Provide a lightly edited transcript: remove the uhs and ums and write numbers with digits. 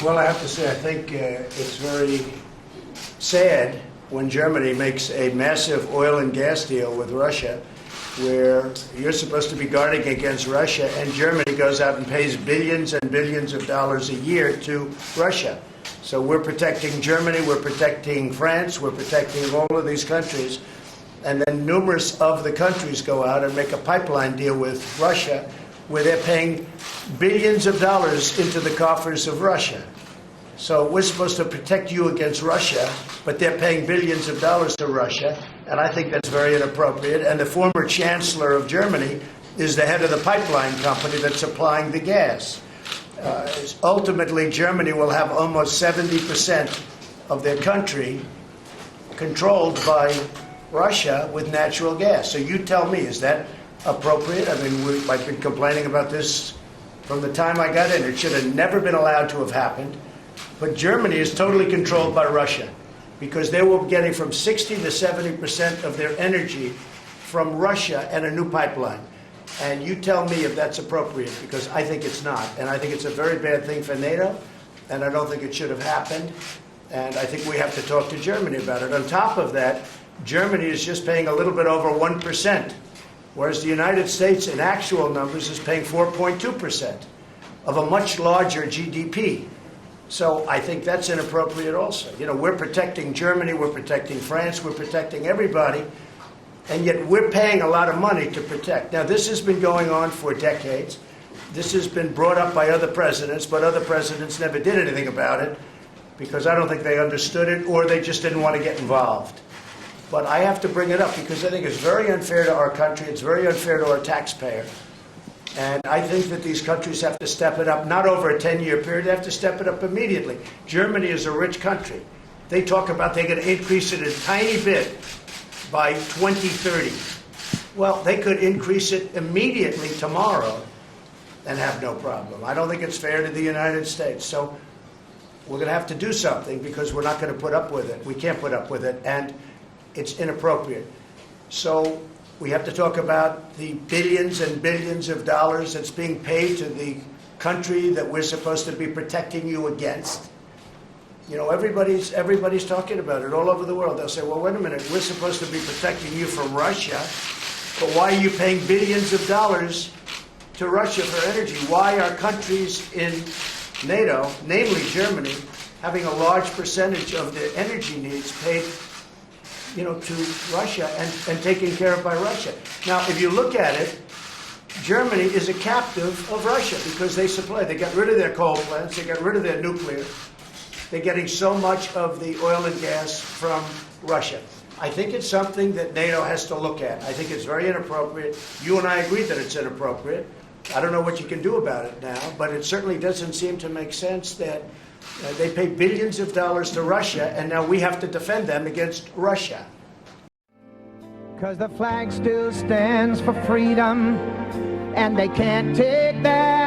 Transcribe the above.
Well, I have to say, I think it's very sad when Germany makes a massive oil and gas deal with Russia, where you're supposed to be guarding against Russia, and Germany goes out and pays billions and billions of dollars a year to Russia. So we're protecting Germany, we're protecting France, we're protecting all of these countries, and then numerous of the countries go out and make a pipeline deal with Russia, where they're paying billions of dollars into the coffers of Russia. So we're supposed to protect you against Russia, but they're paying billions of dollars to Russia, and I think that's very inappropriate. And the former chancellor of Germany is the head of the pipeline company that's supplying the gas. Ultimately, Germany will have almost 70% of their country controlled by Russia with natural gas. So you tell me, is that appropriate? I mean, I've been complaining about this from the time I got in. It should have never been allowed to have happened. But Germany is totally controlled by Russia because they were getting from 60 to 70% of their energy from Russia and a new pipeline. And you tell me if that's appropriate, because I think it's not. And I think it's a very bad thing for NATO, and I don't think it should have happened. And I think we have to talk to Germany about it. On top of that, Germany is just paying a little bit over 1%, whereas the United States, in actual numbers, is paying 4.2% of a much larger GDP. So I think that's inappropriate also. You know, we're protecting Germany, we're protecting France, we're protecting everybody, and yet we're paying a lot of money to protect. Now, this has been going on for decades. This has been brought up by other presidents, but other presidents never did anything about it because I don't think they understood it or they just didn't want to get involved. But I have to bring it up because I think it's very unfair to our country. It's very unfair to our taxpayer. And I think that these countries have to step it up, not over a 10-year period. They have to step it up immediately. Germany is a rich country. They talk about they're going to increase it a tiny bit by 2030. Well, they could increase it immediately tomorrow and have no problem. I don't think it's fair to the United States. So we're going to have to do something because we're not going to put up with it. We can't put up with it, and it's inappropriate. So we have to talk about the billions and billions of dollars that's being paid to the country that we're supposed to be protecting you against. You know, everybody's talking about it all over the world. They'll say, well, wait a minute, we're supposed to be protecting you from Russia, but why are you paying billions of dollars to Russia for energy? Why are countries in NATO, namely Germany, having a large percentage of their energy needs paid, you know, to Russia and taken care of by Russia? Now, if you look at it, Germany is a captive of Russia because they supply. They got rid of their coal plants. They got rid of their nuclear. They're getting so much of the oil and gas from Russia. I think it's something that NATO has to look at. I think it's very inappropriate. You and I agree that it's inappropriate. I don't know what you can do about it now, but it certainly doesn't seem to make sense that they pay billions of dollars to Russia, and now we have to defend them against Russia. 'Cause the flag still stands for freedom, and they can't take that